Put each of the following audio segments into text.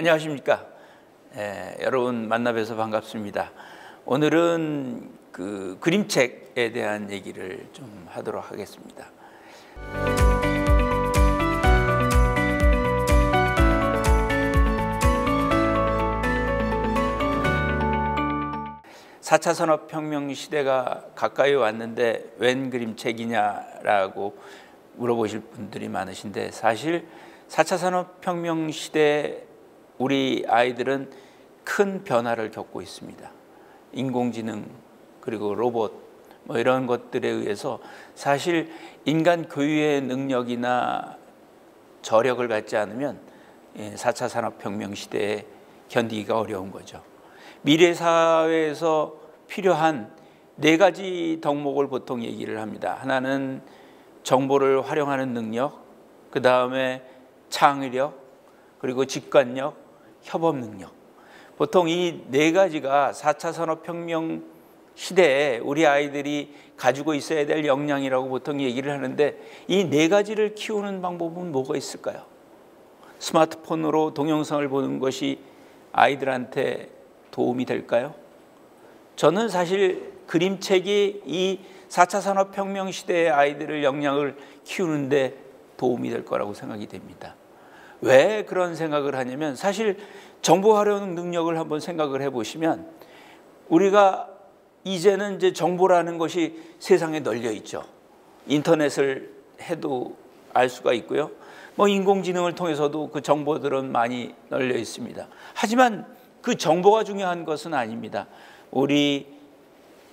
안녕하십니까. 여러분 만나 뵈서 반갑습니다. 오늘은 그 그림책에 대한 얘기를 좀 하도록 하겠습니다. 4차 산업혁명 시대가 가까이 왔는데 웬 그림책이냐라고 물어보실 분들이 많으신데, 사실 4차 산업혁명 시대에 우리 아이들은 큰 변화를 겪고 있습니다. 인공지능 그리고 로봇 이런 것들에 의해서 사실 인간 교육의 능력이나 저력을 갖지 않으면 4차 산업혁명 시대에 견디기가 어려운 거죠. 미래 사회에서 필요한 4가지 덕목을 보통 얘기를 합니다. 하나는 정보를 활용하는 능력, 그 다음에 창의력, 그리고 직관력, 협업 능력. 보통 이 4가지가 4차 산업혁명 시대에 우리 아이들이 가지고 있어야 될 역량이라고 보통 얘기를 하는데, 이 4가지를 키우는 방법은 뭐가 있을까요? 스마트폰으로 동영상을 보는 것이 아이들한테 도움이 될까요? 저는 사실 그림책이 이 4차 산업혁명 시대의 아이들의 역량을 키우는데 도움이 될 거라고 생각이 됩니다. 왜 그런 생각을 하냐면, 사실 정보 활용 능력을 한번 생각을 해보시면, 우리가 이제는 이제 정보라는 것이 세상에 널려 있죠. 인터넷을 해도 알 수가 있고요. 인공지능을 통해서도 그 정보들은 많이 널려 있습니다. 하지만 그 정보가 중요한 것은 아닙니다. 우리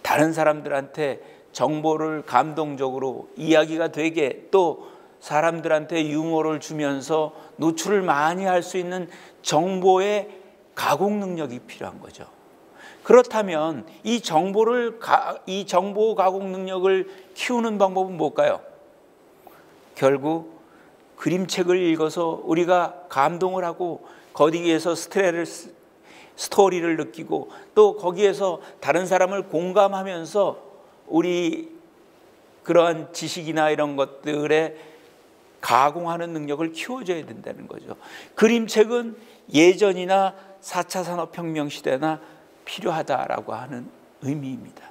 다른 사람들한테 정보를 감동적으로 이야기가 되게, 또 사람들한테 유머를 주면서 노출을 많이 할 수 있는 정보의 가공 능력이 필요한 거죠. 그렇다면 이 정보 가공 능력을 키우는 방법은 뭘까요? 결국 그림책을 읽어서 우리가 감동을 하고, 거기에서 스토리를 느끼고, 또 거기에서 다른 사람을 공감하면서 우리 그러한 지식이나 이런 것들에 가공하는 능력을 키워줘야 된다는 거죠. 그림책은 예전이나 4차 산업혁명 시대나 필요하다라고 하는 의미입니다.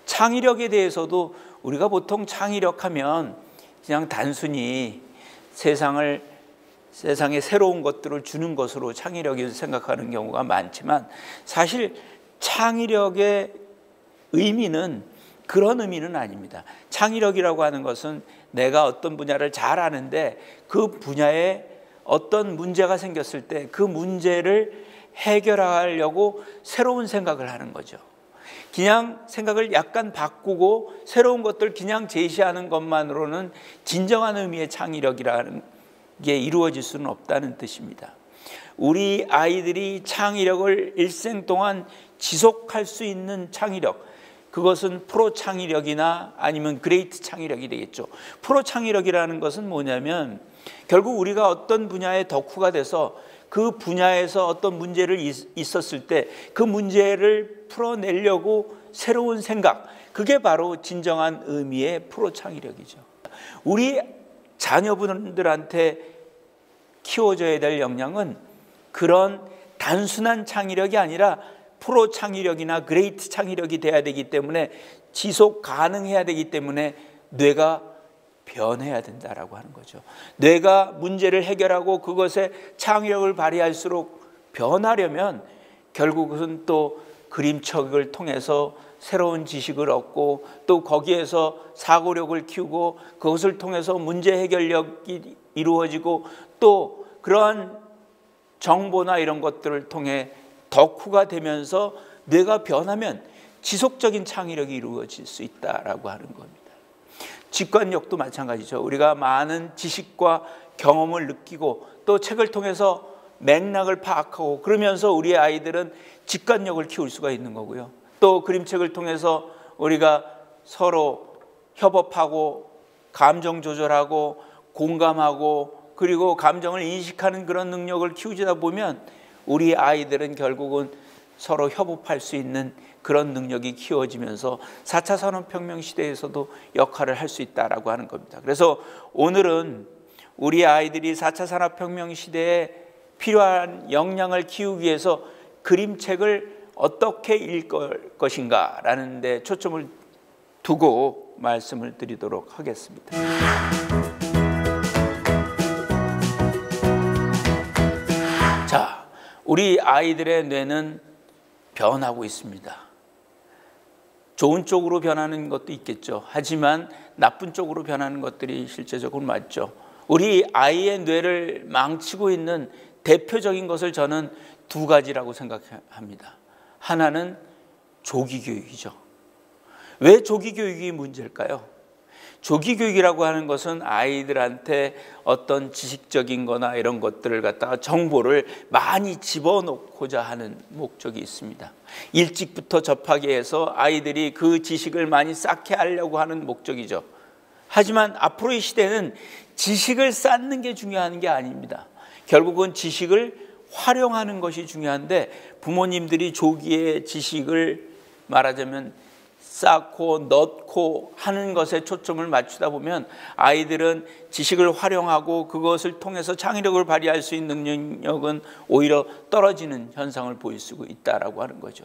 창의력에 대해서도 우리가 보통 창의력하면 그냥 단순히 세상에 새로운 것들을 주는 것으로 창의력을 생각하는 경우가 많지만, 사실 창의력의 의미는 그런 의미는 아닙니다. 창의력이라고 하는 것은 내가 어떤 분야를 잘 아는데 그 분야에 어떤 문제가 생겼을 때 그 문제를 해결하려고 새로운 생각을 하는 거죠. 그냥 생각을 약간 바꾸고 새로운 것들 그냥 제시하는 것만으로는 진정한 의미의 창의력이라는 게 이루어질 수는 없다는 뜻입니다. 우리 아이들이 창의력을 일생 동안 지속할 수 있는 창의력, 그것은 프로 창의력이나 아니면 그레이트 창의력이 되겠죠. 프로 창의력이라는 것은 뭐냐면, 결국 우리가 어떤 분야의 덕후가 돼서 그 분야에서 어떤 문제를 있었을 때 그 문제를 풀어내려고 새로운 생각, 그게 바로 진정한 의미의 프로 창의력이죠. 우리 자녀분들한테 키워줘야 될 역량은 그런 단순한 창의력이 아니라 프로 창의력이나 그레이트 창의력이 돼야 되기 때문에, 지속 가능해야 되기 때문에 뇌가 변해야 된다라고 하는 거죠. 뇌가 문제를 해결하고 그것에 창의력을 발휘할수록 변하려면 결국은 또 그림책을 통해서 새로운 지식을 얻고, 또 거기에서 사고력을 키우고, 그것을 통해서 문제 해결력이 이루어지고, 또 그러한 정보나 이런 것들을 통해 덕후가 되면서 뇌가 변하면 지속적인 창의력이 이루어질 수 있다라고 하는 겁니다. 직관력도 마찬가지죠. 우리가 많은 지식과 경험을 느끼고, 또 책을 통해서 맥락을 파악하고, 그러면서 우리 아이들은 직관력을 키울 수가 있는 거고요. 또 그림책을 통해서 우리가 서로 협업하고, 감정 조절하고, 공감하고, 그리고 감정을 인식하는 그런 능력을 키우다 보면 우리 아이들은 결국은 서로 협업할 수 있는 그런 능력이 키워지면서 4차 산업혁명 시대에서도 역할을 할 수 있다라고 하는 겁니다. 그래서 오늘은 우리 아이들이 4차 산업혁명 시대에 필요한 역량을 키우기 위해서 그림책을 어떻게 읽을 것인가 라는 데 초점을 두고 말씀을 드리도록 하겠습니다. 자, 우리 아이들의 뇌는 변하고 있습니다. 좋은 쪽으로 변하는 것도 있겠죠. 하지만 나쁜 쪽으로 변하는 것들이 실제적으로 맞죠. 우리 아이의 뇌를 망치고 있는 대표적인 것을 저는 두 가지라고 생각합니다. 하나는 조기교육이죠. 왜 조기교육이 문제일까요? 조기교육이라고 하는 것은 아이들한테 어떤 지식적인 거나 이런 것들을 갖다가 정보를 많이 집어넣고자 하는 목적이 있습니다. 일찍부터 접하게 해서 아이들이 그 지식을 많이 쌓게 하려고 하는 목적이죠. 하지만 앞으로의 시대는 지식을 쌓는 게 중요한 게 아닙니다. 결국은 지식을 활용하는 것이 중요한데, 부모님들이 조기에 지식을 말하자면 쌓고 넣고 하는 것에 초점을 맞추다 보면 아이들은 지식을 활용하고 그것을 통해서 창의력을 발휘할 수 있는 능력은 오히려 떨어지는 현상을 보일 수 있다라고 하는 거죠.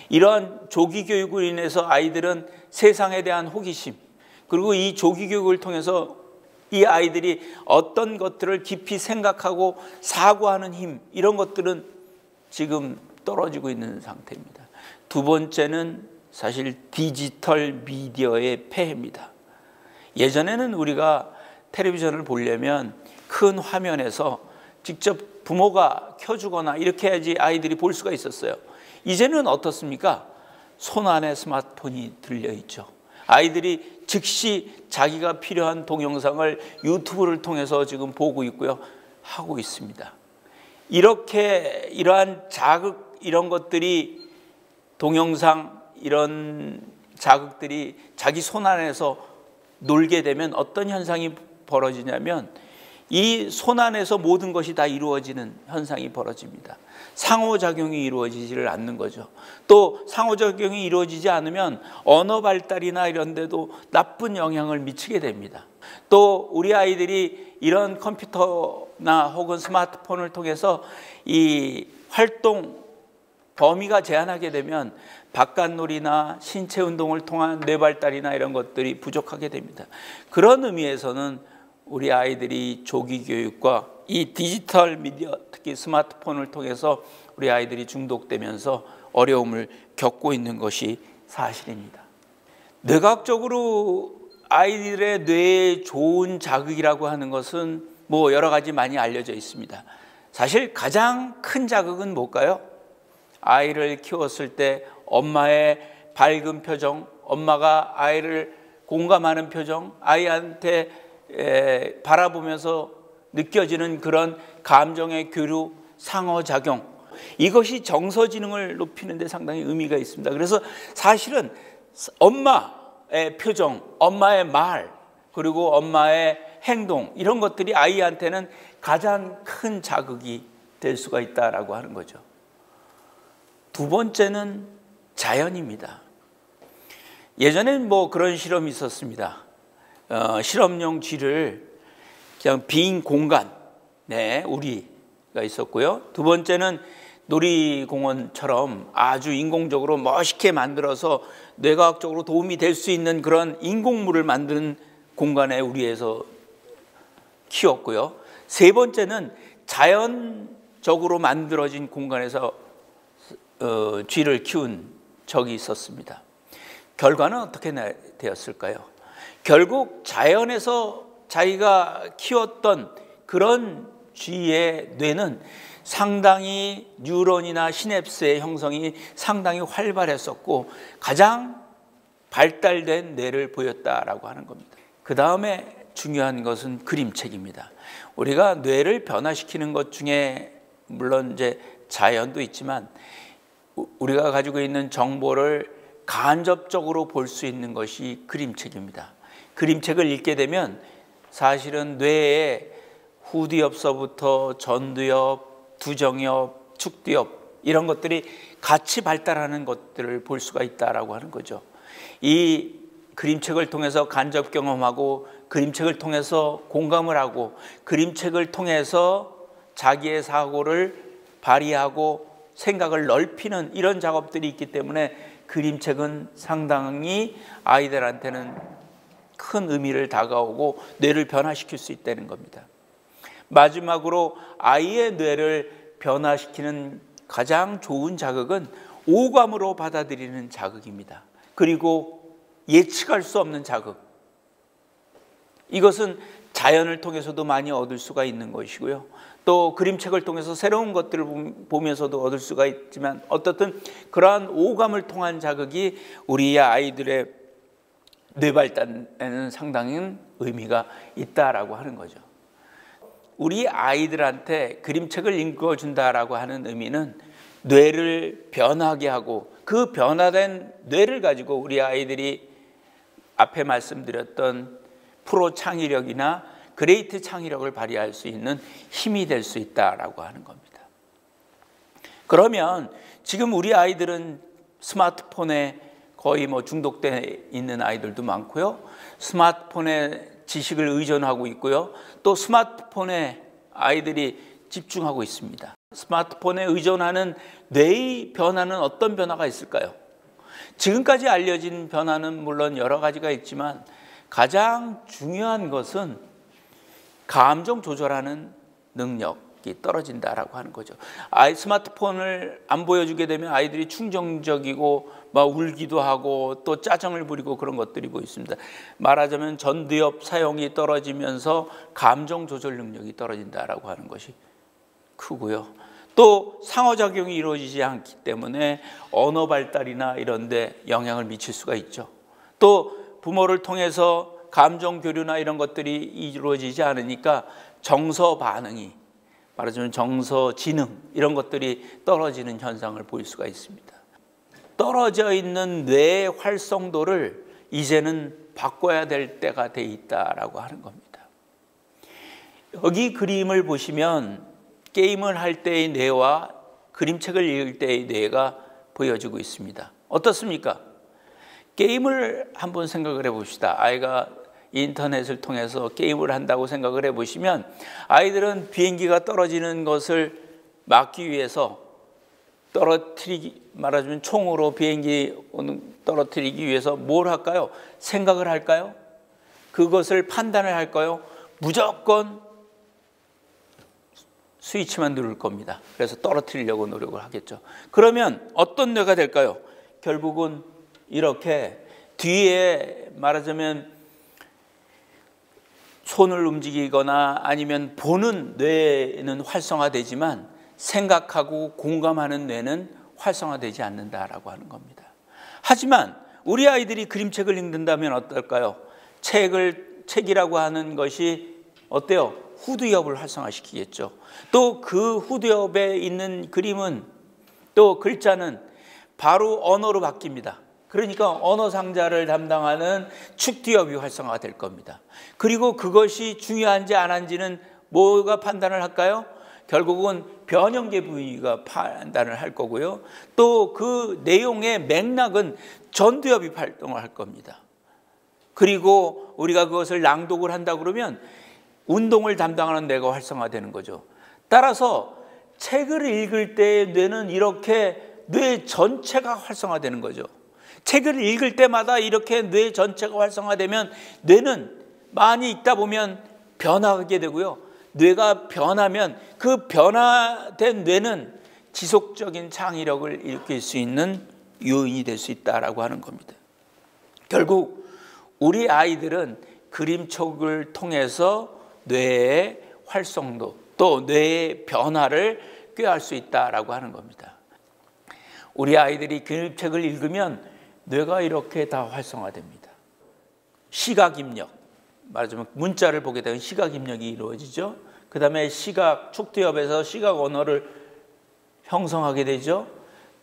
이러한 조기 교육으로 인해서 아이들은 세상에 대한 호기심, 그리고 이 조기 교육을 통해서 이 아이들이 어떤 것들을 깊이 생각하고 사고하는 힘, 이런 것들은 지금 떨어지고 있는 상태입니다. 두 번째는 사실 디지털 미디어의 폐해입니다. 예전에는 우리가 텔레비전을 보려면 큰 화면에서 직접 부모가 켜주거나 이렇게 해야지 아이들이 볼 수가 있었어요. 이제는 어떻습니까? 손 안에 스마트폰이 들려있죠. 아이들이 즉시 자기가 필요한 동영상을 유튜브를 통해서 지금 보고 있고요, 하고 있습니다. 이렇게 이러한 자극, 이런 것들이, 동영상 이런 자극들이 자기 손 안에서 놀게 되면 어떤 현상이 벌어지냐면, 이 손 안에서 모든 것이 다 이루어지는 현상이 벌어집니다. 상호작용이 이루어지지를 않는 거죠. 또 상호작용이 이루어지지 않으면 언어 발달이나 이런 데도 나쁜 영향을 미치게 됩니다. 또 우리 아이들이 이런 컴퓨터나 혹은 스마트폰을 통해서 이 활동 범위가 제한하게 되면 바깥놀이나 신체 운동을 통한 뇌발달이나 이런 것들이 부족하게 됩니다. 그런 의미에서는 우리 아이들이 조기 교육과 이 디지털 미디어, 특히 스마트폰을 통해서 우리 아이들이 중독되면서 어려움을 겪고 있는 것이 사실입니다. 뇌과학적으로 아이들의 뇌에 좋은 자극이라고 하는 것은 뭐 여러 가지 많이 알려져 있습니다. 사실 가장 큰 자극은 뭘까요? 아이를 키웠을 때 엄마의 밝은 표정, 엄마가 아이를 공감하는 표정, 아이한테 바라보면서 느껴지는 그런 감정의 교류, 상호작용, 이것이 정서지능을 높이는 데 상당히 의미가 있습니다. 그래서 사실은 엄마의 표정, 엄마의 말, 그리고 엄마의 행동, 이런 것들이 아이한테는 가장 큰 자극이 될 수가 있다라고 하는 거죠. 두 번째는 자연입니다. 예전에는 뭐 그런 실험이 있었습니다. 실험용 쥐를 그냥 빈 공간에 우리가 있었고요. 두 번째는 놀이공원처럼 아주 인공적으로 멋있게 만들어서 뇌과학적으로 도움이 될 수 있는 그런 인공물을 만드는 공간에 우리에서 키웠고요. 세 번째는 자연적으로 만들어진 공간에서 쥐를 키운 적이 있었습니다. 결과는 어떻게 되었을까요? 결국 자연에서 자기가 키웠던 그런 쥐의 뇌는 상당히 뉴런이나 시냅스의 형성이 상당히 활발했었고 가장 발달된 뇌를 보였다라고 하는 겁니다. 그 다음에 중요한 것은 그림책입니다. 우리가 뇌를 변화시키는 것 중에 물론 이제 자연도 있지만 우리가 가지고 있는 정보를 간접적으로 볼 수 있는 것이 그림책입니다. 그림책을 읽게 되면 사실은 뇌에 후두엽서부터 전두엽, 두정엽, 축두엽, 이런 것들이 같이 발달하는 것들을 볼 수가 있다라고 하는 거죠. 이 그림책을 통해서 간접 경험하고, 그림책을 통해서 공감을 하고, 그림책을 통해서 자기의 사고를 발휘하고 생각을 넓히는 이런 작업들이 있기 때문에 그림책은 상당히 아이들한테는 큰 의미를 다가오고 뇌를 변화시킬 수 있다는 겁니다. 마지막으로 아이의 뇌를 변화시키는 가장 좋은 자극은 오감으로 받아들이는 자극입니다. 그리고 예측할 수 없는 자극. 이것은 자연을 통해서도 많이 얻을 수가 있는 것이고요. 또 그림책을 통해서 새로운 것들을 보면서도 얻을 수가 있지만 어떻든 그러한 오감을 통한 자극이 우리 아이들의 뇌 발달에는 상당히 의미가 있다라고 하는 거죠. 우리 아이들한테 그림책을 읽어준다라고 하는 의미는 뇌를 변하게 하고 그 변화된 뇌를 가지고 우리 아이들이 앞에 말씀드렸던 프로 창의력이나 그레이트 창의력을 발휘할 수 있는 힘이 될 수 있다라고 하는 겁니다. 그러면 지금 우리 아이들은 스마트폰에 거의 중독돼 있는 아이들도 많고요. 스마트폰에 지식을 의존하고 있고요. 또 스마트폰에 아이들이 집중하고 있습니다. 스마트폰에 의존하는 뇌의 변화는 어떤 변화가 있을까요? 지금까지 알려진 변화는 물론 여러 가지가 있지만 가장 중요한 것은 감정 조절하는 능력이 떨어진다라고 하는 거죠. 스마트폰을 안 보여주게 되면 아이들이 충동적이고 막 울기도 하고 또 짜증을 부리고 그런 것들이 보입니다. 말하자면 전두엽 사용이 떨어지면서 감정 조절 능력이 떨어진다라고 하는 것이 크고요. 또 상호작용이 이루어지지 않기 때문에 언어 발달이나 이런 데 영향을 미칠 수가 있죠. 또 부모를 통해서 감정 교류나 이런 것들이 이루어지지 않으니까 정서 반응이, 말하자면 정서 지능 이런 것들이 떨어지는 현상을 보일 수가 있습니다. 떨어져 있는 뇌의 활성도를 이제는 바꿔야 될 때가 돼 있다라고 하는 겁니다. 여기 그림을 보시면 게임을 할 때의 뇌와 그림책을 읽을 때의 뇌가 보여지고 있습니다. 어떻습니까? 게임을 한번 생각을 해봅시다. 아이가 인터넷을 통해서 게임을 한다고 생각을 해보시면 아이들은 비행기가 떨어지는 것을 막기 위해서 말하자면 총으로 비행기 떨어뜨리기 위해서 뭘 할까요? 생각을 할까요? 그것을 판단을 할까요? 무조건 스위치만 누를 겁니다. 그래서 떨어뜨리려고 노력을 하겠죠. 그러면 어떤 뇌가 될까요? 결국은 이렇게 뒤에 말하자면 손을 움직이거나 아니면 보는 뇌는 활성화되지만 생각하고 공감하는 뇌는 활성화되지 않는다라고 하는 겁니다. 하지만 우리 아이들이 그림책을 읽는다면 어떨까요? 책이라고 하는 것이 어때요? 후두엽을 활성화시키겠죠. 또 그 후두엽에 있는 그림은 또 글자는 바로 언어로 바뀝니다. 그러니까 언어 상자를 담당하는 축두엽이 활성화가 될 겁니다. 그리고 그것이 중요한지 안 한지는 뭐가 판단을 할까요? 결국은 변형계 부위가 판단을 할 거고요. 또 그 내용의 맥락은 전두엽이 활동을 할 겁니다. 그리고 우리가 그것을 낭독을 한다 그러면 운동을 담당하는 뇌가 활성화되는 거죠. 따라서 책을 읽을 때의 뇌는 이렇게 뇌 전체가 활성화되는 거죠. 책을 읽을 때마다 이렇게 뇌 전체가 활성화되면 뇌는 많이 읽다 보면 변화하게 되고요. 뇌가 변하면 그 변화된 뇌는 지속적인 창의력을 일으킬 수 있는 요인이 될 수 있다라고 하는 겁니다. 결국 우리 아이들은 그림책을 통해서 뇌의 활성도 또 뇌의 변화를 꾀할 수 있다라고 하는 겁니다. 우리 아이들이 그림책을 읽으면 뇌가 이렇게 다 활성화됩니다. 시각입력, 말하자면 문자를 보게 되면 시각입력이 이루어지죠. 그 다음에 축두엽에서 시각 언어를 형성하게 되죠.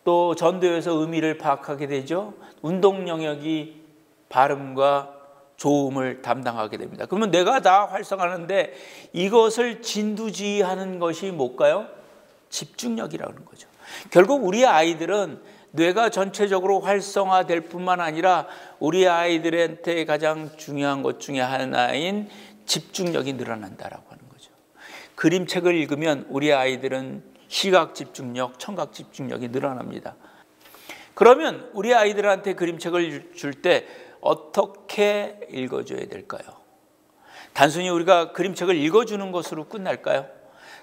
또 전두엽에서 의미를 파악하게 되죠. 운동 영역이 발음과 조음을 담당하게 됩니다. 그러면 뇌가 다 활성화하는데 이것을 진두지휘하는 것이 뭘까요? 집중력이라는 거죠. 결국 우리 아이들은 뇌가 전체적으로 활성화될 뿐만 아니라 우리 아이들한테 가장 중요한 것 중에 하나인 집중력이 늘어난다라고 하는 거죠. 그림책을 읽으면 우리 아이들은 시각 집중력, 청각 집중력이 늘어납니다. 그러면 우리 아이들한테 그림책을 줄 때 어떻게 읽어줘야 될까요? 단순히 우리가 그림책을 읽어주는 것으로 끝날까요?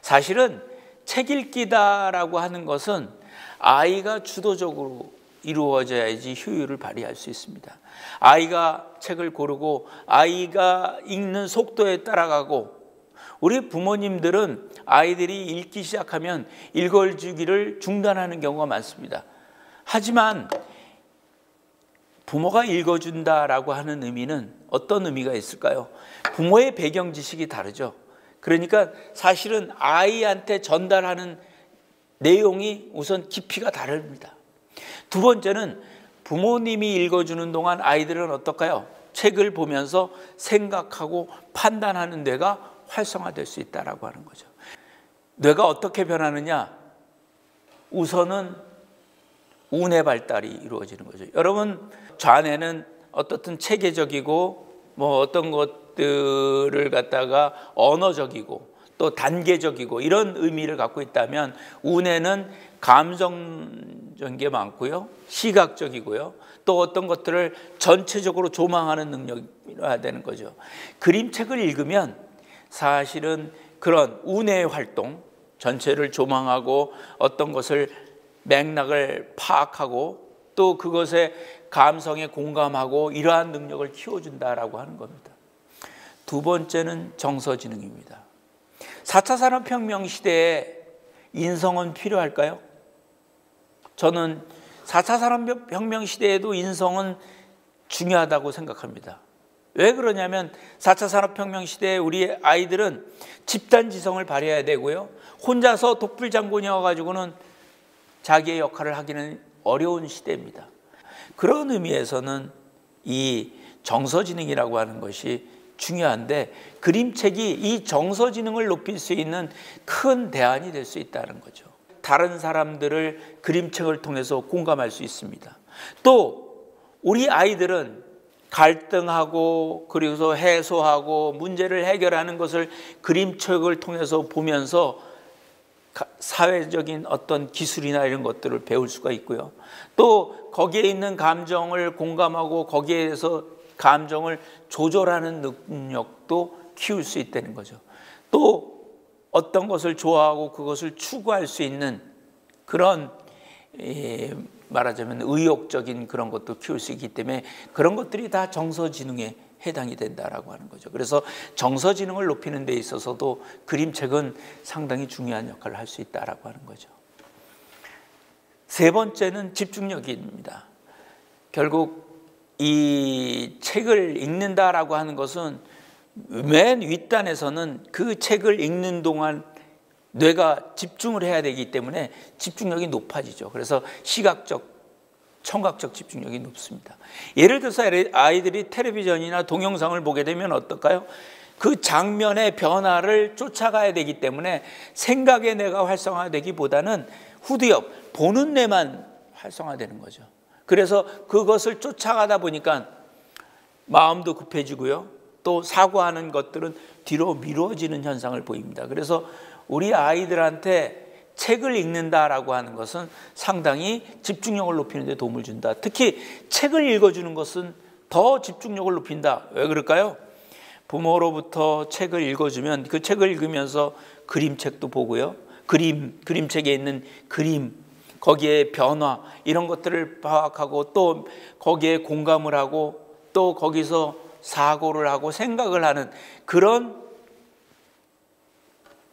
사실은 책 읽기다라고 하는 것은 아이가 주도적으로 이루어져야지 효율을 발휘할 수 있습니다. 아이가 책을 고르고 아이가 읽는 속도에 따라가고, 우리 부모님들은 아이들이 읽기 시작하면 읽어주기를 중단하는 경우가 많습니다. 하지만 부모가 읽어준다라고 하는 의미는 어떤 의미가 있을까요? 부모의 배경 지식이 다르죠. 그러니까 사실은 아이한테 전달하는 내용이 우선 깊이가 다릅니다. 두 번째는 부모님이 읽어주는 동안 아이들은 어떨까요? 책을 보면서 생각하고 판단하는 뇌가 활성화될 수 있다고 하는 거죠. 뇌가 어떻게 변하느냐? 우선은 운의 발달이 이루어지는 거죠. 여러분, 좌뇌는 어떻든 체계적이고 어떤 것들을 갖다가 언어적이고 또 단계적이고 이런 의미를 갖고 있다면, 우뇌는 감정적인 게 많고요, 시각적이고요, 또 어떤 것들을 전체적으로 조망하는 능력이 필요해야 되는 거죠. 그림책을 읽으면 사실은 그런 운의 활동, 전체를 조망하고 어떤 것을 맥락을 파악하고 또 그것에 감성에 공감하고 이러한 능력을 키워준다라고 하는 겁니다. 두 번째는 정서지능입니다. 4차 산업혁명 시대에 인성은 필요할까요? 저는 4차 산업혁명 시대에도 인성은 중요하다고 생각합니다. 왜 그러냐면 4차 산업혁명 시대에 우리 아이들은 집단지성을 발휘해야 되고요, 혼자서 독불장군이어가지고는 자기의 역할을 하기는 어려운 시대입니다. 그런 의미에서는 이 정서지능이라고 하는 것이 중요한데, 그림책이 이 정서지능을 높일 수 있는 큰 대안이 될 수 있다는 거죠. 다른 사람들을 그림책을 통해서 공감할 수 있습니다. 또 우리 아이들은 갈등하고 그리고서 해소하고 문제를 해결하는 것을 그림책을 통해서 보면서 사회적인 어떤 기술이나 이런 것들을 배울 수가 있고요, 또 거기에 있는 감정을 공감하고 거기에서 감정을 조절하는 능력도 키울 수 있다는 거죠. 또 어떤 것을 좋아하고 그것을 추구할 수 있는 그런 말하자면 의욕적인 그런 것도 키울 수 있기 때문에 그런 것들이 다 정서지능에 해당이 된다라고 하는 거죠. 그래서 정서지능을 높이는 데 있어서도 그림책은 상당히 중요한 역할을 할 수 있다라고 하는 거죠. 세 번째는 집중력입니다. 결국 이 책을 읽는다라고 하는 것은 맨 윗단에서는 그 책을 읽는 동안 뇌가 집중을 해야 되기 때문에 집중력이 높아지죠. 그래서 시각적, 청각적 집중력이 높습니다. 예를 들어서 아이들이 텔레비전이나 동영상을 보게 되면 어떨까요? 그 장면의 변화를 쫓아가야 되기 때문에 생각의 뇌가 활성화되기보다는 후두엽, 보는 뇌만 활성화되는 거죠. 그래서 그것을 쫓아가다 보니까 마음도 급해지고요, 또 사고하는 것들은 뒤로 미뤄지는 현상을 보입니다. 그래서 우리 아이들한테 책을 읽는다라고 하는 것은 상당히 집중력을 높이는 데 도움을 준다. 특히 책을 읽어주는 것은 더 집중력을 높인다. 왜 그럴까요? 부모로부터 책을 읽어주면 그 책을 읽으면서 그림책도 보고요, 그림책에 있는 그림, 거기에 변화 이런 것들을 파악하고 또 거기에 공감을 하고 또 거기서 사고를 하고 생각을 하는 그런,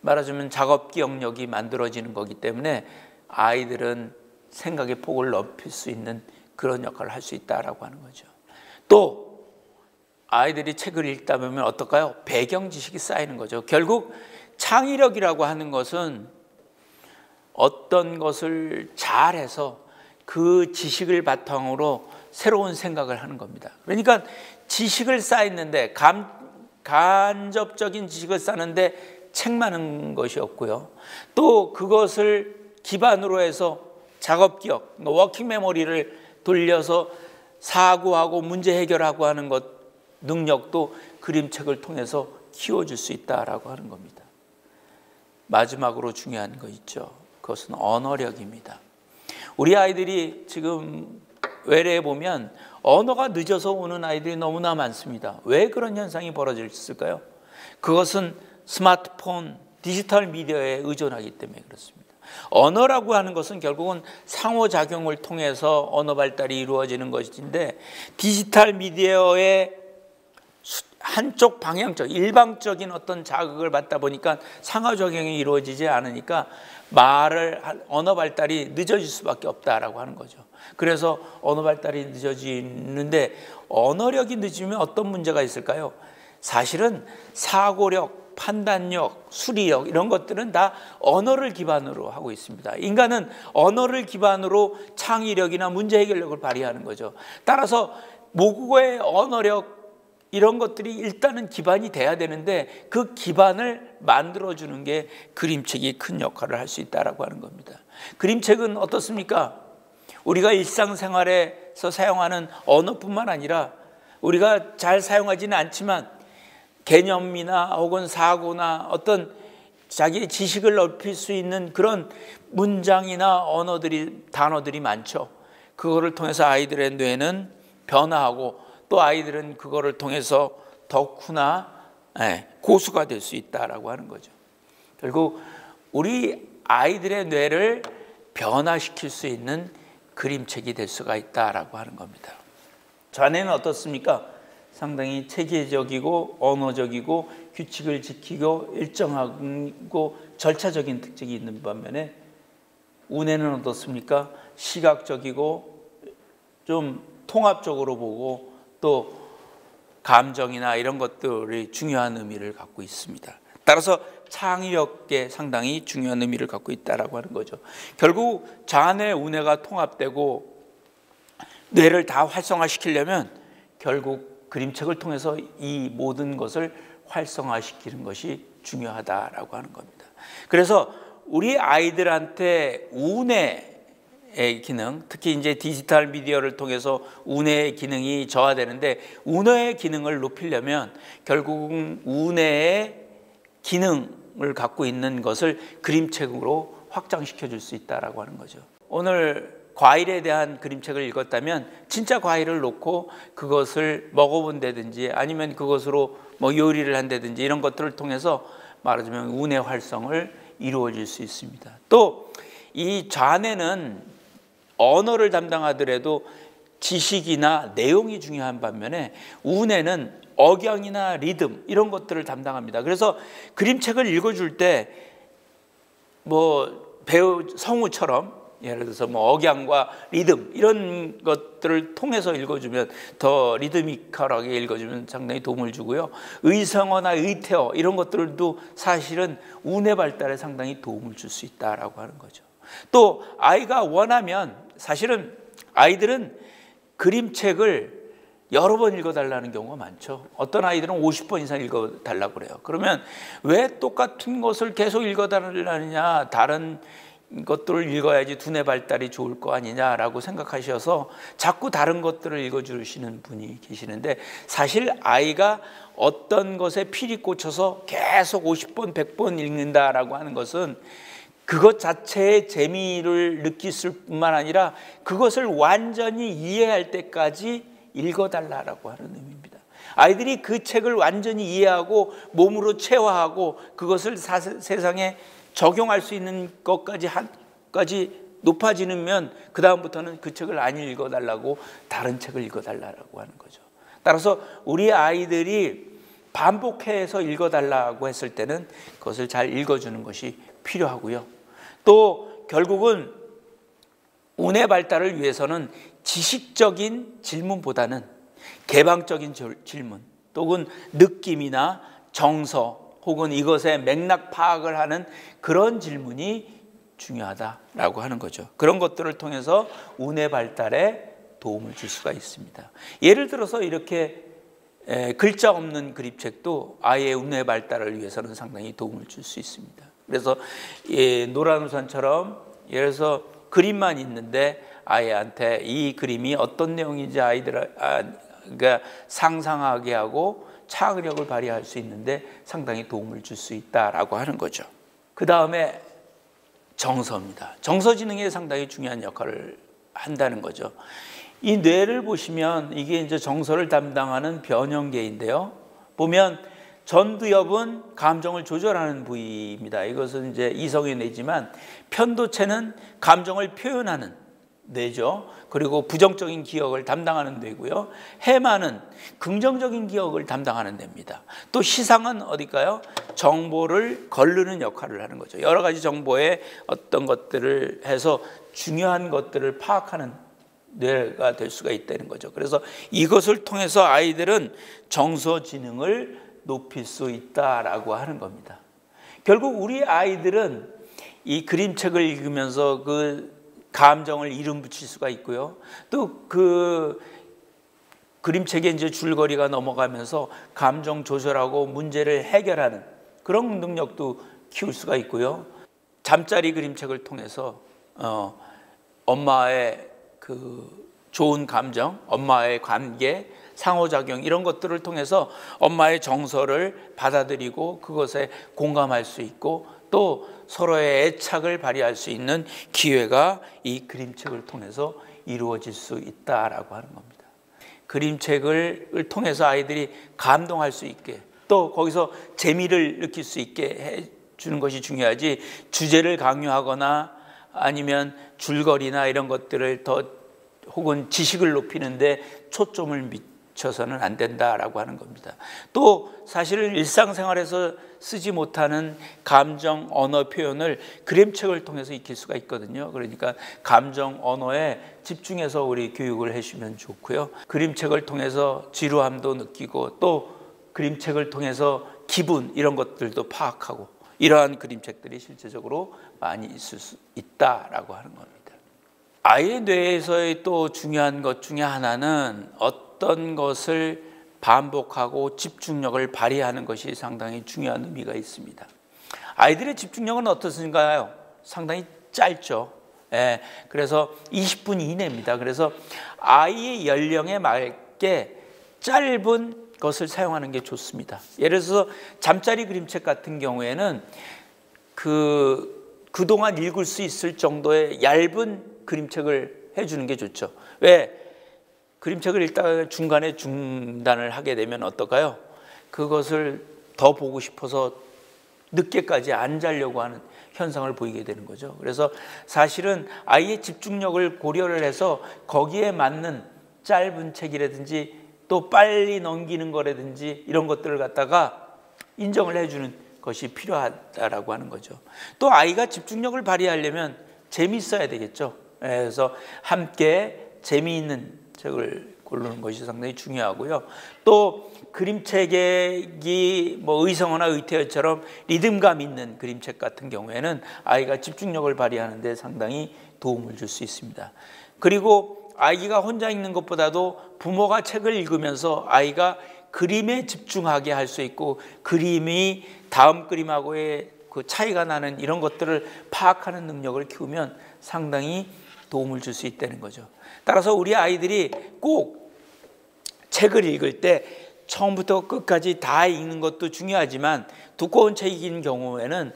말하자면 작업 기억력이 만들어지는 거기 때문에 아이들은 생각의 폭을 넓힐 수 있는 그런 역할을 할 수 있다라고 하는 거죠. 또 아이들이 책을 읽다 보면 어떨까요? 배경 지식이 쌓이는 거죠. 결국 창의력이라고 하는 것은 어떤 것을 잘해서 그 지식을 바탕으로 새로운 생각을 하는 겁니다. 그러니까 지식을 쌓였는데 간접적인 지식을 쌓는데 책 많은 것이 없고요, 또 그것을 기반으로 해서 작업기억, 워킹 메모리를 돌려서 사고하고 문제 해결하고 하는 것 능력도 그림책을 통해서 키워줄 수 있다라고 하는 겁니다. 마지막으로 중요한 거 있죠. 그것은 언어력입니다. 우리 아이들이 지금 외래에 보면 언어가 늦어서 오는 아이들이 너무나 많습니다. 왜 그런 현상이 벌어졌을까요? 그것은 스마트폰, 디지털 미디어에 의존하기 때문에 그렇습니다. 언어라고 하는 것은 결국은 상호작용을 통해서 언어 발달이 이루어지는 것인데, 디지털 미디어의 한쪽 방향적, 일방적인 어떤 자극을 받다 보니까 상호작용이 이루어지지 않으니까 언어 발달이 늦어질 수밖에 없다라고 하는 거죠. 그래서 언어 발달이 늦어지는데, 언어력이 늦으면 어떤 문제가 있을까요? 사실은 사고력, 판단력, 수리력 이런 것들은 다 언어를 기반으로 하고 있습니다. 인간은 언어를 기반으로 창의력이나 문제 해결력을 발휘하는 거죠. 따라서 모국어의 언어력 이런 것들이 일단은 기반이 돼야 되는데, 그 기반을 만들어주는 게 그림책이 큰 역할을 할 수 있다고 하는 겁니다. 그림책은 어떻습니까? 우리가 일상생활에서 사용하는 언어뿐만 아니라 우리가 잘 사용하지는 않지만 개념이나 혹은 사고나 어떤 자기의 지식을 넓힐 수 있는 그런 문장이나 단어들이 많죠. 그거를 통해서 아이들의 뇌는 변화하고, 또 아이들은 그거를 통해서 더구나 고수가 될 수 있다라고 하는 거죠. 결국 우리 아이들의 뇌를 변화시킬 수 있는 그림책이 될 수가 있다라고 하는 겁니다. 자네는 어떻습니까? 상당히 체계적이고 언어적이고 규칙을 지키고 일정하고 절차적인 특징이 있는 반면에, 우네는 어떻습니까? 시각적이고 좀 통합적으로 보고 또 감정이나 이런 것들이 중요한 의미를 갖고 있습니다. 따라서 창의력에 상당히 중요한 의미를 갖고 있다라고 하는 거죠. 결국 자아내 우뇌가 통합되고 뇌를 다 활성화시키려면 결국 그림책을 통해서 이 모든 것을 활성화시키는 것이 중요하다라고 하는 겁니다. 그래서 우리 아이들한테 우뇌의 기능, 특히 이제 디지털 미디어를 통해서 우뇌의 기능이 저하되는데, 우뇌의 기능을 높이려면 결국은 우뇌의 기능을 갖고 있는 것을 그림책으로 확장시켜 줄 수 있다라고 하는 거죠. 오늘 과일에 대한 그림책을 읽었다면 진짜 과일을 놓고 그것을 먹어본다든지 아니면 그것으로 요리를 한다든지 이런 것들을 통해서 말하자면 우뇌 활성을 이루어질 수 있습니다. 또 이 좌뇌는 언어를 담당하더라도 지식이나 내용이 중요한 반면에 우뇌는 억양이나 리듬 이런 것들을 담당합니다. 그래서 그림책을 읽어줄 때 배우 성우처럼 예를 들어서 억양과 리듬 이런 것들을 통해서 읽어주면, 더 리드미컬하게 읽어주면 상당히 도움을 주고요. 의성어나 의태어 이런 것들도 사실은 우뇌 발달에 상당히 도움을 줄 수 있다라고 하는 거죠. 또 아이가 원하면, 사실은 아이들은 그림책을 여러 번 읽어달라는 경우가 많죠. 어떤 아이들은 50번 이상 읽어달라고 그래요. 그러면 왜 똑같은 것을 계속 읽어달라느냐, 다른 것들을 읽어야지 두뇌 발달이 좋을 거 아니냐라고 생각하셔서 자꾸 다른 것들을 읽어주시는 분이 계시는데, 사실 아이가 어떤 것에 필이 꽂혀서 계속 50번, 100번 읽는다라고 하는 것은 그것 자체의 재미를 느낄 뿐만 아니라 그것을 완전히 이해할 때까지 읽어달라고 하는 의미입니다. 아이들이 그 책을 완전히 이해하고 몸으로 체화하고 그것을 세상에 적용할 수 있는 것까지 높아지면 그 다음부터는 그 책을 안 읽어달라고 다른 책을 읽어달라고 하는 거죠. 따라서 우리 아이들이 반복해서 읽어달라고 했을 때는 그것을 잘 읽어주는 것이 필요하고요. 또 결국은 우뇌 발달을 위해서는 지식적인 질문보다는 개방적인 질문, 또는 느낌이나 정서 혹은 이것의 맥락 파악을 하는 그런 질문이 중요하다라고 하는 거죠. 그런 것들을 통해서 우뇌 발달에 도움을 줄 수가 있습니다. 예를 들어서 이렇게 글자 없는 그림책도 아이의 우뇌 발달을 위해서는 상당히 도움을 줄 수 있습니다. 그래서 노란 우산처럼 예를 들어서 그림만 있는데 아이한테 이 그림이 어떤 내용인지 그러니까 상상하게 하고 창의력을 발휘할 수 있는데 상당히 도움을 줄 수 있다라고 하는 거죠. 그 다음에 정서입니다. 정서지능에 상당히 중요한 역할을 한다는 거죠. 이 뇌를 보시면 이게 이제 정서를 담당하는 변형계인데요. 보면 전두엽은 감정을 조절하는 부위입니다. 이것은 이제 이성의 뇌지만 편도체는 감정을 표현하는 뇌죠. 그리고 부정적인 기억을 담당하는 뇌고요. 해마는 긍정적인 기억을 담당하는 뇌입니다. 또 시상은 어딜까요? 정보를 거르는 역할을 하는 거죠. 여러 가지 정보에 어떤 것들을 해서 중요한 것들을 파악하는 뇌가 될 수가 있다는 거죠. 그래서 이것을 통해서 아이들은 정서지능을 높일 수 있다라고 하는 겁니다. 결국 우리 아이들은 이 그림책을 읽으면서 그 감정을 이름 붙일 수가 있고요. 또 그 그림책에 이제 줄거리가 넘어가면서 감정 조절하고 문제를 해결하는 그런 능력도 키울 수가 있고요. 잠자리 그림책을 통해서 엄마의 그 좋은 감정, 엄마의 관계, 상호작용 이런 것들을 통해서 엄마의 정서를 받아들이고 그것에 공감할 수 있고 또 서로의 애착을 발휘할 수 있는 기회가 이 그림책을 통해서 이루어질 수 있다라고 하는 겁니다. 그림책을 통해서 아이들이 감동할 수 있게 또 거기서 재미를 느낄 수 있게 해주는 것이 중요하지 주제를 강요하거나 아니면 줄거리나 이런 것들을 더 혹은 지식을 높이는데 초점을 미쳐서는 안 된다라고 하는 겁니다. 또 사실은 일상생활에서 쓰지 못하는 감정 언어 표현을 그림책을 통해서 익힐 수가 있거든요. 그러니까 감정 언어에 집중해서 우리 교육을 해주면 좋고요. 그림책을 통해서 지루함도 느끼고 또 그림책을 통해서 기분 이런 것들도 파악하고 이러한 그림책들이 실제적으로 많이 있을 수 있다라고 하는 겁니다. 아이의 뇌에서의 또 중요한 것 중에 하나는 어떤 것을 반복하고 집중력을 발휘하는 것이 상당히 중요한 의미가 있습니다. 아이들의 집중력은 어떻습니까요? 상당히 짧죠. 그래서 20분 이내입니다. 그래서 아이의 연령에 맞게 짧은 것을 사용하는 게 좋습니다. 예를 들어서 잠자리 그림책 같은 경우에는 그동안 읽을 수 있을 정도의 얇은 그림책을 해주는 게 좋죠. 왜? 그림책을 읽다가 중간에 중단을 하게 되면 어떨까요? 그것을 더 보고 싶어서 늦게까지 안 자려고 하는 현상을 보이게 되는 거죠. 그래서 사실은 아이의 집중력을 고려를 해서 거기에 맞는 짧은 책이라든지 또 빨리 넘기는 거라든지 이런 것들을 갖다가 인정을 해주는 것이 필요하다라고 하는 거죠. 또 아이가 집중력을 발휘하려면 재미있어야 되겠죠. 그래서 함께 재미있는 책을 고르는 것이 상당히 중요하고요. 또 그림책이 뭐 의성어나 의태어처럼 리듬감 있는 그림책 같은 경우에는 아이가 집중력을 발휘하는 데 상당히 도움을 줄 수 있습니다. 그리고 아이가 혼자 읽는 것보다도 부모가 책을 읽으면서 아이가 그림에 집중하게 할 수 있고 그림이 다음 그림하고의 그 차이가 나는 이런 것들을 파악하는 능력을 키우면 상당히 도움을 줄 수 있다는 거죠. 따라서 우리 아이들이 꼭 책을 읽을 때 처음부터 끝까지 다 읽는 것도 중요하지만 두꺼운 책인 경우에는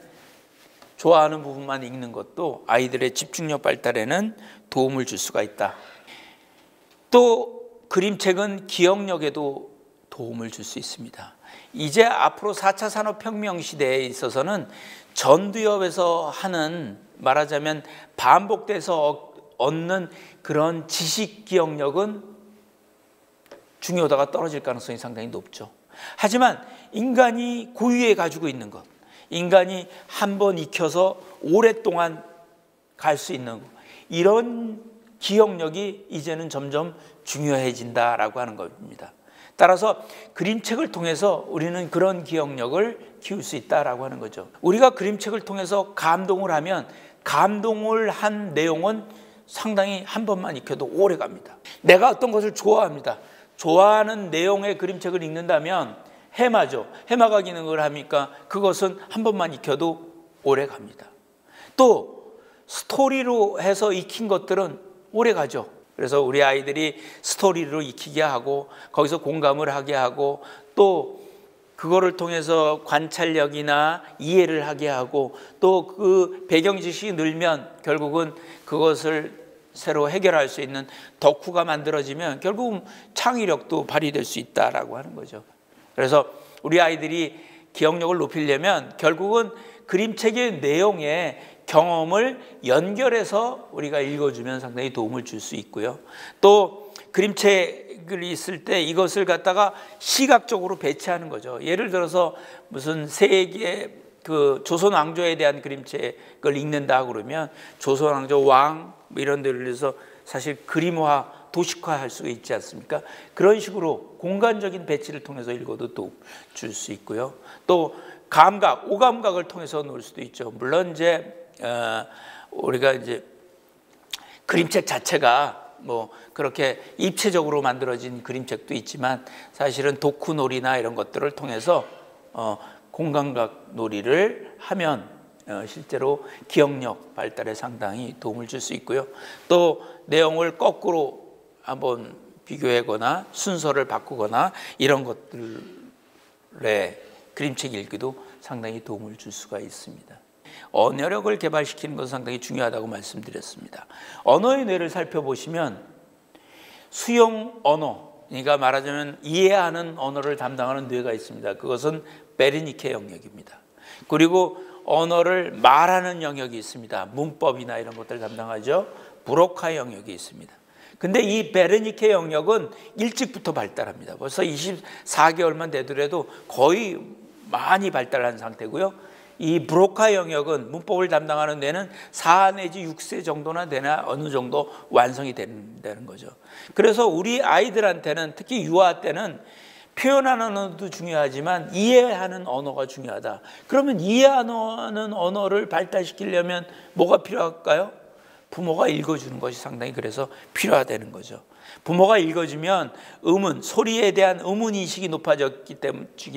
좋아하는 부분만 읽는 것도 아이들의 집중력 발달에는 도움을 줄 수가 있다. 또 그림책은 기억력에도 도움을 줄 수 있습니다. 이제 앞으로 4차 산업혁명 시대에 있어서는 전두엽에서 하는 말하자면 반복돼서 얻는 그런 지식 기억력은 중요도가 떨어질 가능성이 상당히 높죠. 하지만 인간이 고유에 가지고 있는 것, 인간이 한번 익혀서 오랫동안 갈 수 있는 이런 기억력이 이제는 점점 중요해진다라고 하는 겁니다. 따라서 그림책을 통해서 우리는 그런 기억력을 키울 수 있다라고 하는 거죠. 우리가 그림책을 통해서 감동을 하면 감동을 한 내용은 상당히 한 번만 익혀도 오래 갑니다. 내가 어떤 것을 좋아합니다. 좋아하는 내용의 그림책을 읽는다면 해마죠. 해마가 기능을 하니까 그것은 한 번만 익혀도 오래 갑니다. 또 스토리로 해서 익힌 것들은 오래 가죠. 그래서 우리 아이들이 스토리로 익히게 하고 거기서 공감을 하게 하고 또 그거를 통해서 관찰력이나 이해를 하게 하고 또 그 배경 지식이 늘면 결국은 그것을 새로 해결할 수 있는 덕후가 만들어지면 결국은 창의력도 발휘될 수 있다라고 하는 거죠. 그래서 우리 아이들이 기억력을 높이려면 결국은 그림책의 내용에 경험을 연결해서 우리가 읽어주면 상당히 도움을 줄 수 있고요. 또 그림책을 있을 때 이것을 갖다가 시각적으로 배치하는 거죠. 예를 들어서 무슨 세계 그 조선 왕조에 대한 그림책을 읽는다 그러면 조선 왕조 왕 이런 데를 해서 사실 그림화 도식화할 수가 있지 않습니까? 그런 식으로 공간적인 배치를 통해서 읽어도 도움 줄 수 있고요. 또 감각, 오감각을 통해서 놓을 수도 있죠. 물론 이제 우리가 이제 그림책 자체가 뭐 그렇게 입체적으로 만들어진 그림책도 있지만 사실은 도쿠놀이나 이런 것들을 통해서 공감각 놀이를 하면 실제로 기억력 발달에 상당히 도움을 줄 수 있고요. 또 내용을 거꾸로 한번 비교하거나 순서를 바꾸거나 이런 것들에 그림책 읽기도 상당히 도움을 줄 수가 있습니다. 언어력을 개발시키는 것은 상당히 중요하다고 말씀드렸습니다. 언어의 뇌를 살펴보시면 수용 언어, 그러니까 말하자면 이해하는 언어를 담당하는 뇌가 있습니다. 그것은 베르니케 영역입니다. 그리고 언어를 말하는 영역이 있습니다. 문법이나 이런 것들을 담당하죠. 브로카 영역이 있습니다. 근데 이 베르니케 영역은 일찍부터 발달합니다. 벌써 24개월만 되더라도 거의 많이 발달한 상태고요. 이 브로카 영역은 문법을 담당하는 데는 4 내지 6세 정도나 되나 어느 정도 완성이 된다는 거죠. 그래서 우리 아이들한테는 특히 유아 때는 표현하는 언어도 중요하지만 이해하는 언어가 중요하다. 그러면 이해하는 언어를 발달시키려면 뭐가 필요할까요? 부모가 읽어주는 것이 상당히 그래서 필요하다는 거죠. 부모가 읽어주면 음운, 소리에 대한 음운인식이 높아지기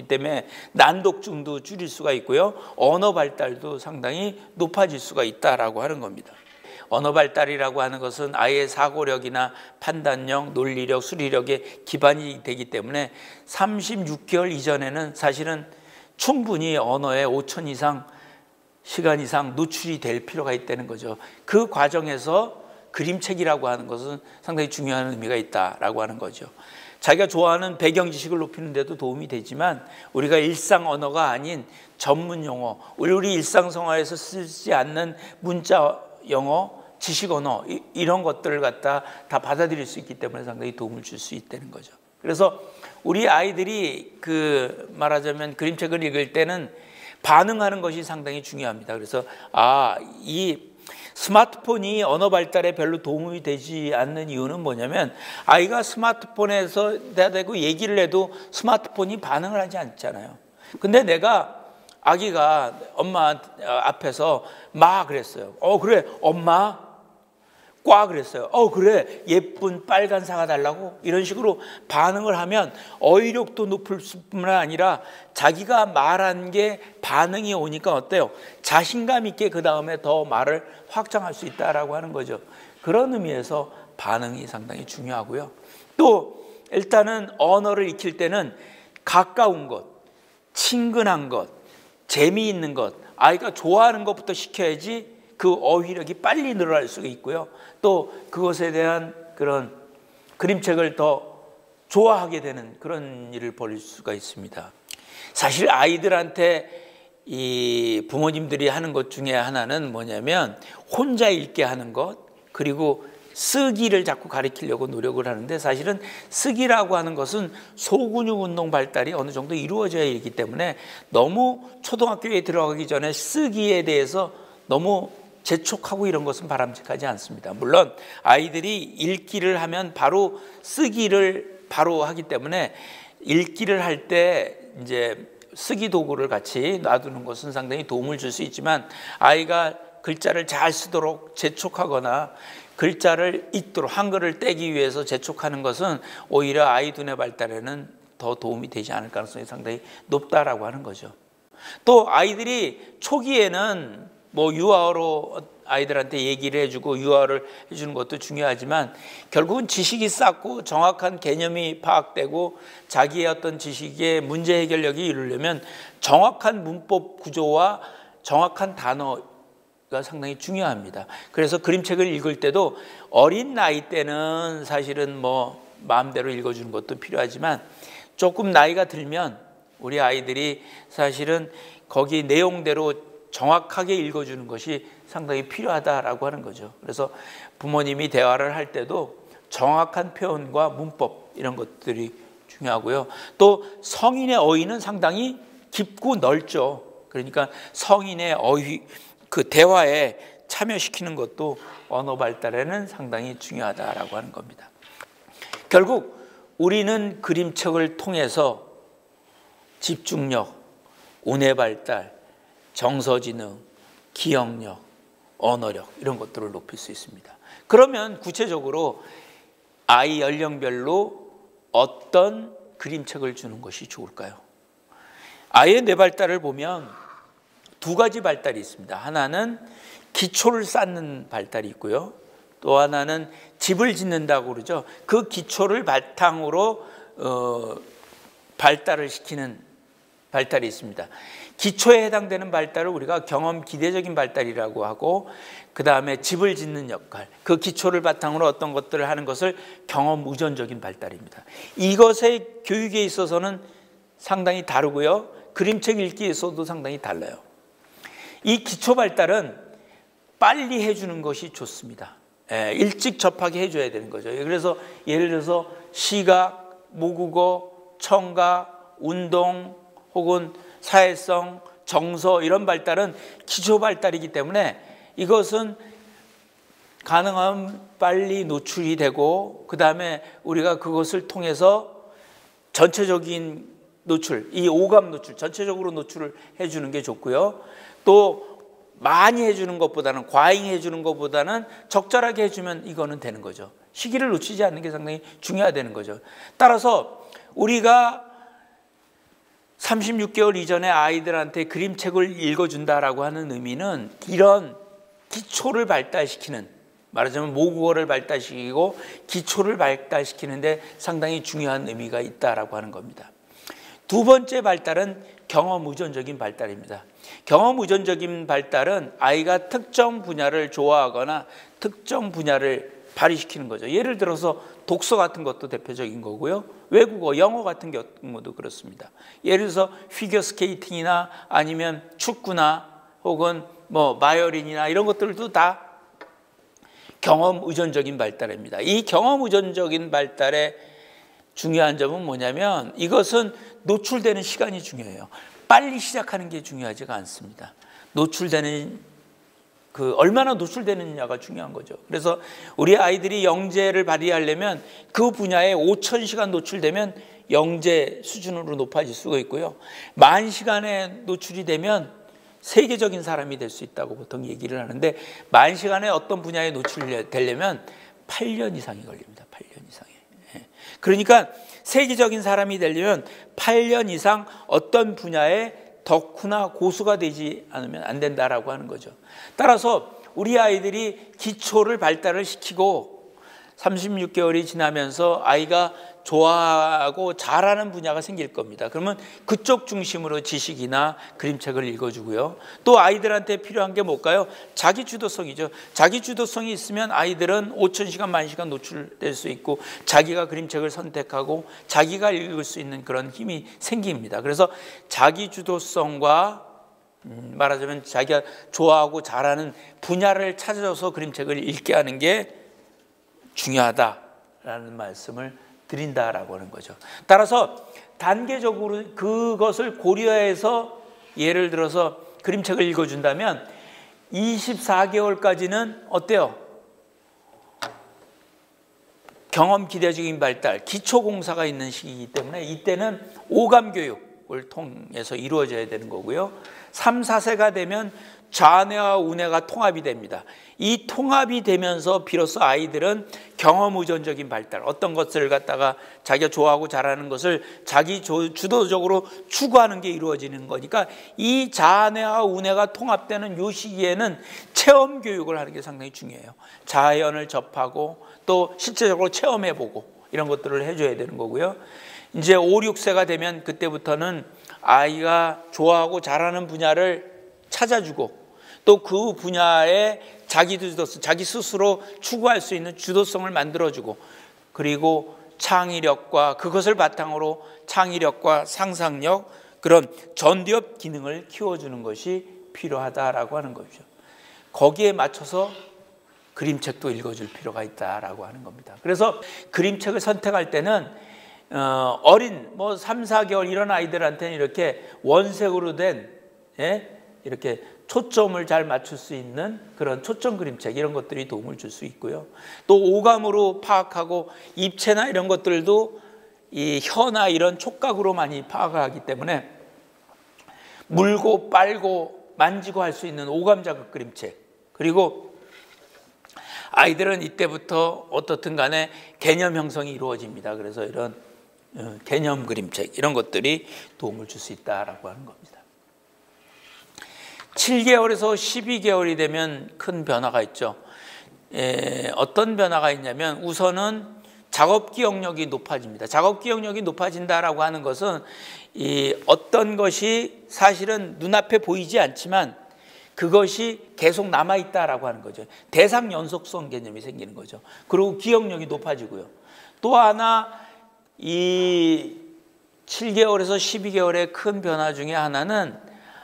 때문에 난독증도 줄일 수가 있고요. 언어 발달도 상당히 높아질 수가 있다라고 하는 겁니다. 언어 발달이라고 하는 것은 아이의 사고력이나 판단력, 논리력, 수리력의 기반이 되기 때문에 36개월 이전에는 사실은 충분히 언어에 5천 이상 시간 이상 노출이 될 필요가 있다는 거죠. 그 과정에서 그림책이라고 하는 것은 상당히 중요한 의미가 있다라고 하는 거죠. 자기가 좋아하는 배경 지식을 높이는 데도 도움이 되지만 우리가 일상 언어가 아닌 전문 용어, 우리 일상생활에서 쓰지 않는 문자 영어, 지식 언어 이런 것들을 갖다 다 받아들일 수 있기 때문에 상당히 도움을 줄 수 있다는 거죠. 그래서 우리 아이들이 말하자면 그림책을 읽을 때는 반응하는 것이 상당히 중요합니다. 그래서 이 스마트폰이 언어 발달에 별로 도움이 되지 않는 이유는 뭐냐면 아이가 스마트폰에서 대고 얘기를 해도 스마트폰이 반응을 하지 않잖아요. 근데 내가 아기가 엄마 앞에서 마 그랬어요. 그래 엄마 꽈 그랬어요. 그래 예쁜 빨간 사과 달라고 이런 식으로 반응을 하면 어휘력도 높을 뿐만 아니라 자기가 말한 게 반응이 오니까 어때요? 자신감 있게 그 다음에 더 말을 확장할 수 있다라고 하는 거죠. 그런 의미에서 반응이 상당히 중요하고요. 또 일단은 언어를 익힐 때는 가까운 것, 친근한 것, 재미있는 것, 아이가 좋아하는 것부터 시켜야지 그 어휘력이 빨리 늘어날 수가 있고요. 또 그것에 대한 그런 그림책을 더 좋아하게 되는 그런 일을 벌일 수가 있습니다. 사실 아이들한테 이 부모님들이 하는 것 중에 하나는 뭐냐면 혼자 읽게 하는 것, 그리고 쓰기를 자꾸 가르치려고 노력을 하는데 사실은 쓰기라고 하는 것은 소근육 운동 발달이 어느 정도 이루어져야 하기 때문에 너무 초등학교에 들어가기 전에 쓰기에 대해서 너무 재촉하고 이런 것은 바람직하지 않습니다. 물론 아이들이 읽기를 하면 바로 쓰기를 바로 하기 때문에 읽기를 할 때 이제 쓰기 도구를 같이 놔두는 것은 상당히 도움을 줄 수 있지만 아이가 글자를 잘 쓰도록 재촉하거나 글자를 읽도록 한글을 떼기 위해서 재촉하는 것은 오히려 아이 두뇌 발달에는 더 도움이 되지 않을 가능성이 상당히 높다라고 하는 거죠. 또 아이들이 초기에는 뭐 유아어로 아이들한테 얘기를 해주고 유아를 해주는 것도 중요하지만 결국은 지식이 쌓고 정확한 개념이 파악되고 자기의 어떤 지식의 문제 해결력이 이루려면 정확한 문법 구조와 정확한 단어가 상당히 중요합니다. 그래서 그림책을 읽을 때도 어린 나이 때는 사실은 뭐 마음대로 읽어주는 것도 필요하지만 조금 나이가 들면 우리 아이들이 사실은 거기 내용대로 정확하게 읽어주는 것이 상당히 필요하다라고 하는 거죠. 그래서 부모님이 대화를 할 때도 정확한 표현과 문법 이런 것들이 중요하고요. 또 성인의 어휘는 상당히 깊고 넓죠. 그러니까 성인의 어휘, 그 대화에 참여시키는 것도 언어 발달에는 상당히 중요하다라고 하는 겁니다. 결국 우리는 그림책을 통해서 집중력, 우뇌 발달, 정서지능, 기억력, 언어력 이런 것들을 높일 수 있습니다. 그러면 구체적으로 아이 연령별로 어떤 그림책을 주는 것이 좋을까요? 아이의 뇌 발달을 보면 두 가지 발달이 있습니다. 하나는 기초를 쌓는 발달이 있고요. 또 하나는 집을 짓는다고 그러죠. 그 기초를 바탕으로 발달을 시키는 발달이 있습니다. 기초에 해당되는 발달을 우리가 경험 기대적인 발달이라고 하고 그 다음에 집을 짓는 역할, 그 기초를 바탕으로 어떤 것들을 하는 것을 경험 의존적인 발달입니다. 이것의 교육에 있어서는 상당히 다르고요. 그림책 읽기에서도 상당히 달라요. 이 기초 발달은 빨리 해주는 것이 좋습니다. 일찍 접하게 해줘야 되는 거죠. 그래서 예를 들어서 시각, 모국어, 청각, 운동 혹은 사회성, 정서 이런 발달은 기초 발달이기 때문에 이것은 가능하면 빨리 노출이 되고 그 다음에 우리가 그것을 통해서 전체적인 노출, 이 오감 노출, 전체적으로 노출을 해주는 게 좋고요. 또 많이 해주는 것보다는 과잉 해주는 것보다는 적절하게 해주면 이거는 되는 거죠. 시기를 놓치지 않는 게 상당히 중요하다는 거죠. 따라서 우리가 36개월 이전에 아이들한테 그림책을 읽어준다라고 하는 의미는 이런 기초를 발달시키는, 말하자면 모국어를 발달시키고 기초를 발달시키는데 상당히 중요한 의미가 있다라고 하는 겁니다. 두 번째 발달은 경험 의존적인 발달입니다. 경험 의존적인 발달은 아이가 특정 분야를 좋아하거나 특정 분야를 발휘시키는 거죠. 예를 들어서 독서 같은 것도 대표적인 거고요. 외국어, 영어 같은 경우도 그렇습니다. 예를 들어서 피겨 스케이팅이나 아니면 축구나 혹은 뭐 바이올린이나 이런 것들도 다 경험 의존적인 발달입니다. 이 경험 의존적인 발달의 중요한 점은 뭐냐면 이것은 노출되는 시간이 중요해요. 빨리 시작하는 게 중요하지가 않습니다. 노출되는 얼마나 노출되느냐가 중요한 거죠. 그래서 우리 아이들이 영재를 발휘하려면 그 분야에 5,000시간 노출되면 영재 수준으로 높아질 수가 있고요. 10,000시간에 노출이 되면 세계적인 사람이 될 수 있다고 보통 얘기를 하는데 10,000시간에 어떤 분야에 노출되려면 8년 이상이 걸립니다. 8년 이상이. 그러니까 세계적인 사람이 되려면 8년 이상 어떤 분야에 덕후나 고수가 되지 않으면 안 된다라고 하는 거죠. 따라서 우리 아이들이 기초를 발달을 시키고 36개월이 지나면서 아이가 좋아하고 잘하는 분야가 생길 겁니다. 그러면 그쪽 중심으로 지식이나 그림책을 읽어주고요. 또 아이들한테 필요한 게 뭘까요? 자기주도성이죠. 자기주도성이 있으면 아이들은 5,000시간, 10,000시간 노출될 수 있고 자기가 그림책을 선택하고 자기가 읽을 수 있는 그런 힘이 생깁니다. 그래서 자기주도성과 말하자면 자기가 좋아하고 잘하는 분야를 찾아서 그림책을 읽게 하는 게 중요하다라는 말씀을 드린다라고 하는 거죠. 따라서 단계적으로 그것을 고려해서 예를 들어서 그림책을 읽어준다면 24개월까지는 어때요? 경험 기대적인 발달, 기초공사가 있는 시기이기 때문에 이때는 오감교육을 통해서 이루어져야 되는 거고요. 3, 4세가 되면 좌뇌와 우뇌가 통합이 됩니다. 이 통합이 되면서 비로소 아이들은 경험 의존적인 발달, 어떤 것을 갖다가 자기가 좋아하고 잘하는 것을 자기 주도적으로 추구하는 게 이루어지는 거니까 이 좌뇌와 우뇌가 통합되는 이 시기에는 체험 교육을 하는 게 상당히 중요해요. 자연을 접하고 또 실제적으로 체험해보고 이런 것들을 해줘야 되는 거고요. 이제 5, 6세가 되면 그때부터는 아이가 좋아하고 잘하는 분야를 찾아주고 또 그 분야에 자기 스스로 추구할 수 있는 주도성을 만들어주고 그리고 창의력과 그것을 바탕으로 창의력과 상상력 그런 전두엽 기능을 키워주는 것이 필요하다라고 하는 거죠. 거기에 맞춰서 그림책도 읽어줄 필요가 있다라고 하는 겁니다. 그래서 그림책을 선택할 때는 어린 3, 4개월 이런 아이들한테는 이렇게 원색으로 된 이렇게 초점을 잘 맞출 수 있는 그런 초점 그림책 이런 것들이 도움을 줄 수 있고요. 또 오감으로 파악하고 입체나 이런 것들도 이 혀나 이런 촉각으로 많이 파악을 하기 때문에 물고 빨고 만지고 할 수 있는 오감 자극 그림책 그리고 아이들은 이때부터 어떻든 간에 개념 형성이 이루어집니다. 그래서 이런 개념 그림책 이런 것들이 도움을 줄 수 있다라고 하는 겁니다. 7개월에서 12개월이 되면 큰 변화가 있죠. 어떤 변화가 있냐면 우선은 작업 기억력이 높아집니다. 작업 기억력이 높아진다라고 하는 것은 어떤 것이 사실은 눈앞에 보이지 않지만 그것이 계속 남아있다라고 하는 거죠. 대상 연속성 개념이 생기는 거죠. 그리고 기억력이 높아지고요. 또 하나 이 7개월에서 12개월의 큰 변화 중에 하나는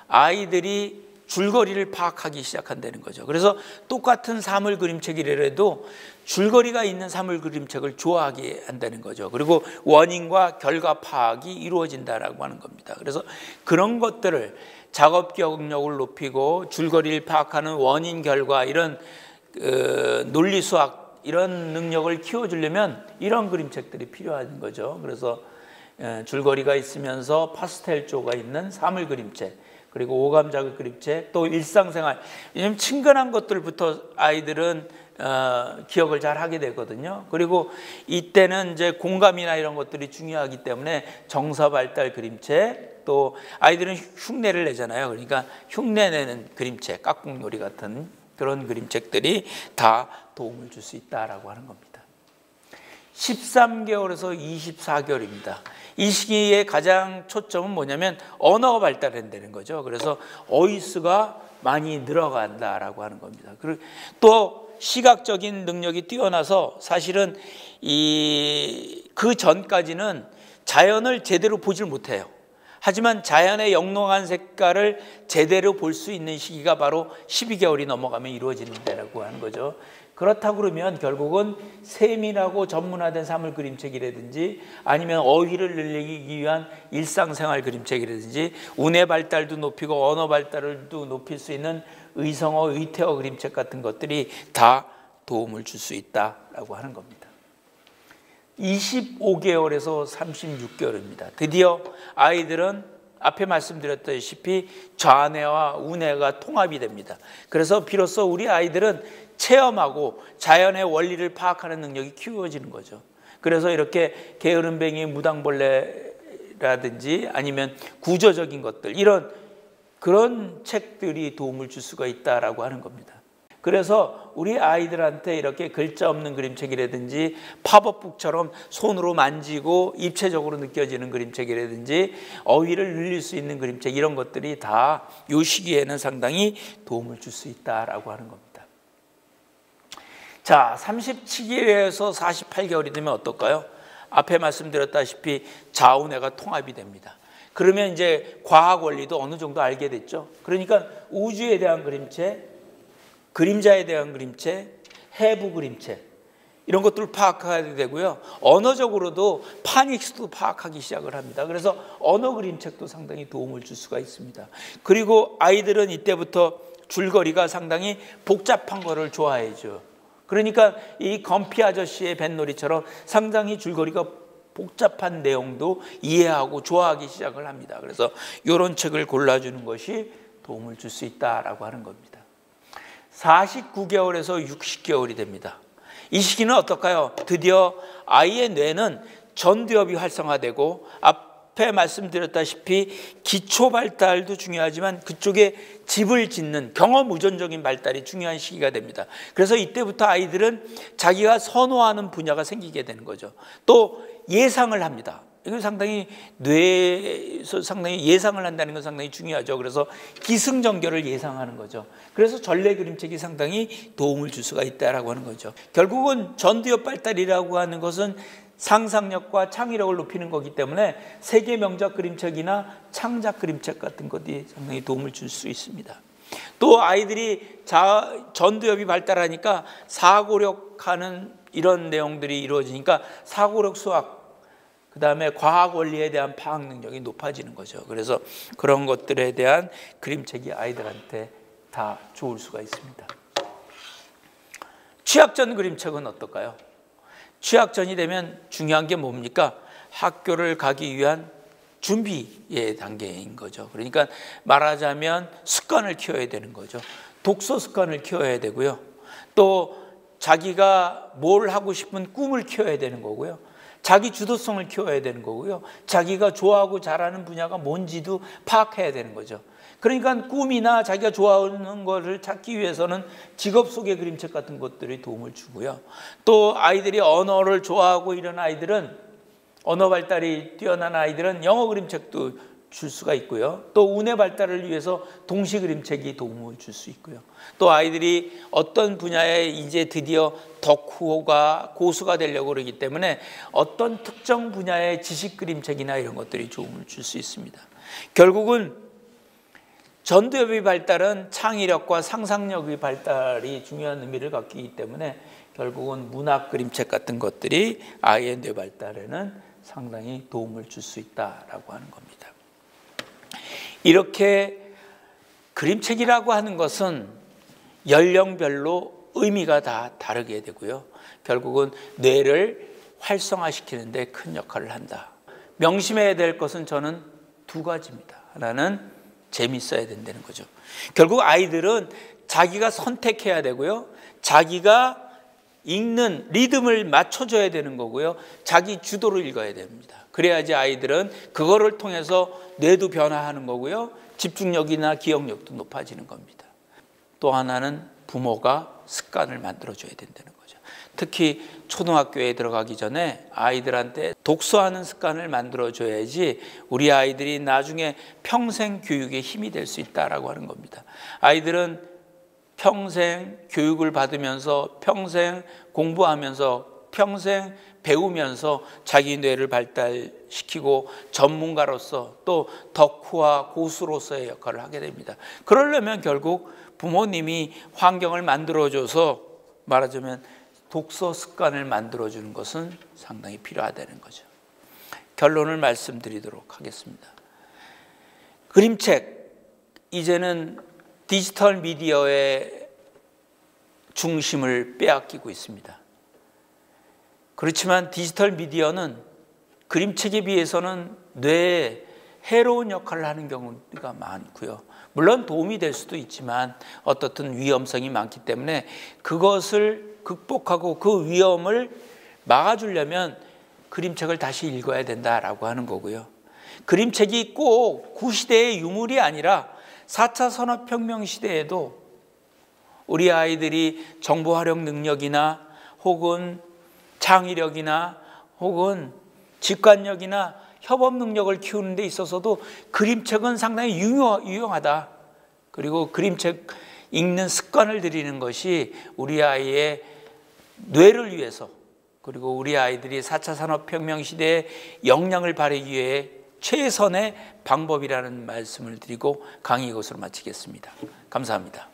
아이들이 줄거리를 파악하기 시작한다는 거죠. 그래서 똑같은 사물 그림책이라도 줄거리가 있는 사물 그림책을 좋아하게 한다는 거죠. 그리고 원인과 결과 파악이 이루어진다라고 하는 겁니다. 그래서 그런 것들을 작업 기억력을 높이고 줄거리를 파악하는 원인 결과 이런 논리 수학 이런 능력을 키워주려면 이런 그림책들이 필요한 거죠. 그래서 줄거리가 있으면서 파스텔 조가 있는 사물 그림책 그리고 오감 자극 그림책 또 일상생활 왜냐하면 친근한 것들부터 아이들은 기억을 잘 하게 되거든요. 그리고 이때는 이제 공감이나 이런 것들이 중요하기 때문에 정서 발달 그림책 또 아이들은 흉내를 내잖아요. 그러니까 흉내내는 그림책 깍꿍놀이 같은 그런 그림책들이 다 도움을 줄 수 있다라고 하는 겁니다. 13개월에서 24개월입니다. 이 시기에 가장 초점은 뭐냐면 언어가 발달한다는 거죠. 그래서 어휘수가 많이 늘어간다라고 하는 겁니다. 그리고 또 시각적인 능력이 뛰어나서 사실은 그 전까지는 자연을 제대로 보질 못해요. 하지만 자연의 영롱한 색깔을 제대로 볼 수 있는 시기가 바로 12개월이 넘어가면 이루어진다라고 하는 거죠. 그렇다고 그러면 결국은 세밀하고 전문화된 사물 그림책이라든지 아니면 어휘를 늘리기 위한 일상생활 그림책이라든지 운의 발달도 높이고 언어 발달도 높일 수 있는 의성어, 의태어 그림책 같은 것들이 다 도움을 줄 수 있다라고 하는 겁니다. 25개월에서 36개월입니다. 드디어 아이들은 앞에 말씀드렸다시피 좌뇌와 우뇌가 통합이 됩니다. 그래서 비로소 우리 아이들은 체험하고 자연의 원리를 파악하는 능력이 키워지는 거죠. 그래서 이렇게 게으름뱅이 무당벌레라든지 아니면 구조적인 것들 그런 책들이 도움을 줄 수가 있다라고 하는 겁니다. 그래서 우리 아이들한테 이렇게 글자 없는 그림책이라든지 팝업북처럼 손으로 만지고 입체적으로 느껴지는 그림책이라든지 어휘를 늘릴 수 있는 그림책 이런 것들이 다 이 시기에는 상당히 도움을 줄 수 있다라고 하는 겁니다. 자, 37개월에서 48개월이 되면 어떨까요? 앞에 말씀드렸다시피 좌우뇌가 통합이 됩니다. 그러면 이제 과학 원리도 어느 정도 알게 됐죠. 그러니까 우주에 대한 그림책, 그림자에 대한 그림책, 해부 그림책 이런 것들을 파악하게 되고요. 언어적으로도 파닉스도 파악하기 시작을 합니다. 그래서 언어 그림책도 상당히 도움을 줄 수가 있습니다. 그리고 아이들은 이때부터 줄거리가 상당히 복잡한 거를 좋아해죠. 그러니까 이 건피 아저씨의 뱃놀이처럼 상당히 줄거리가 복잡한 내용도 이해하고 좋아하기 시작을 합니다. 그래서 이런 책을 골라주는 것이 도움을 줄 수 있다라고 하는 겁니다. 49개월에서 60개월이 됩니다. 이 시기는 어떨까요? 드디어 아이의 뇌는 전두엽이 활성화되고 앞에 말씀드렸다시피 기초 발달도 중요하지만 그쪽에 집을 짓는 경험 의존적인 발달이 중요한 시기가 됩니다. 그래서 이때부터 아이들은 자기가 선호하는 분야가 생기게 되는 거죠. 또 예상을 합니다. 이건 상당히 뇌에서 상당히 예상을 한다는 건 상당히 중요하죠. 그래서 기승전결을 예상하는 거죠. 그래서 전래 그림책이 상당히 도움을 줄 수가 있다라고 하는 거죠. 결국은 전두엽 발달이라고 하는 것은 상상력과 창의력을 높이는 거기 때문에 세계 명작 그림책이나 창작 그림책 같은 것이 상당히 도움을 줄 수 있습니다. 또 아이들이 전두엽이 발달하니까 사고력하는 이런 내용들이 이루어지니까 사고력, 수학, 그 다음에 과학 원리에 대한 파악 능력이 높아지는 거죠. 그래서 그런 것들에 대한 그림책이 아이들한테 다 좋을 수가 있습니다. 취학 전 그림책은 어떨까요? 취학 전이 되면 중요한 게 뭡니까? 학교를 가기 위한 준비의 단계인 거죠. 그러니까 말하자면 습관을 키워야 되는 거죠. 독서 습관을 키워야 되고요. 또 자기가 뭘 하고 싶은 꿈을 키워야 되는 거고요. 자기 주도성을 키워야 되는 거고요. 자기가 좋아하고 잘하는 분야가 뭔지도 파악해야 되는 거죠. 그러니까 꿈이나 자기가 좋아하는 것을 찾기 위해서는 직업 소개 그림책 같은 것들이 도움을 주고요. 또 아이들이 언어를 좋아하고 이런 아이들은, 언어 발달이 뛰어난 아이들은 영어 그림책도 줄 수가 있고요. 또 운의 발달을 위해서 동시 그림책이 도움을 줄 수 있고요. 또 아이들이 어떤 분야에 이제 드디어 덕후가 고수가 되려고 그러기 때문에 어떤 특정 분야의 지식 그림책이나 이런 것들이 도움을 줄 수 있습니다. 결국은 전두엽의 발달은 창의력과 상상력의 발달이 중요한 의미를 갖기 때문에 결국은 문학 그림책 같은 것들이 아이의 뇌 발달에는 상당히 도움을 줄 수 있다라고 하는 겁니다. 이렇게 그림책이라고 하는 것은 연령별로 의미가 다 다르게 되고요. 결국은 뇌를 활성화시키는 데 큰 역할을 한다. 명심해야 될 것은 저는 두 가지입니다. 하나는 재밌어야 된다는 거죠. 결국 아이들은 자기가 선택해야 되고요. 자기가 읽는 리듬을 맞춰줘야 되는 거고요. 자기 주도로 읽어야 됩니다. 그래야지 아이들은 그거를 통해서 뇌도 변화하는 거고요. 집중력이나 기억력도 높아지는 겁니다. 또 하나는 부모가 습관을 만들어줘야 된다는 거죠. 특히 초등학교에 들어가기 전에 아이들한테 독서하는 습관을 만들어줘야지 우리 아이들이 나중에 평생 교육에 힘이 될 수 있다라고 하는 겁니다. 아이들은 평생 교육을 받으면서 평생 공부하면서 평생 배우면서 자기 뇌를 발달시키고 전문가로서 또 덕후와 고수로서의 역할을 하게 됩니다. 그러려면 결국 부모님이 환경을 만들어줘서 말하자면 독서 습관을 만들어주는 것은 상당히 필요하다는 거죠. 결론을 말씀드리도록 하겠습니다. 그림책, 이제는 디지털 미디어의 중심을 빼앗기고 있습니다. 그렇지만 디지털 미디어는 그림책에 비해서는 뇌에 해로운 역할을 하는 경우가 많고요. 물론 도움이 될 수도 있지만 어떻든 위험성이 많기 때문에 그것을 극복하고 그 위험을 막아주려면 그림책을 다시 읽어야 된다라고 하는 거고요. 그림책이 꼭 구시대의 유물이 아니라 4차 산업혁명 시대에도 우리 아이들이 정보 활용 능력이나 혹은 창의력이나 혹은 직관력이나 협업 능력을 키우는 데 있어서도 그림책은 상당히 유용하다. 그리고 그림책 읽는 습관을 들이는 것이 우리 아이의 뇌를 위해서 그리고 우리 아이들이 4차 산업혁명 시대에 역량을 발휘하기 위해 최선의 방법이라는 말씀을 드리고 강의 이것으로 마치겠습니다. 감사합니다.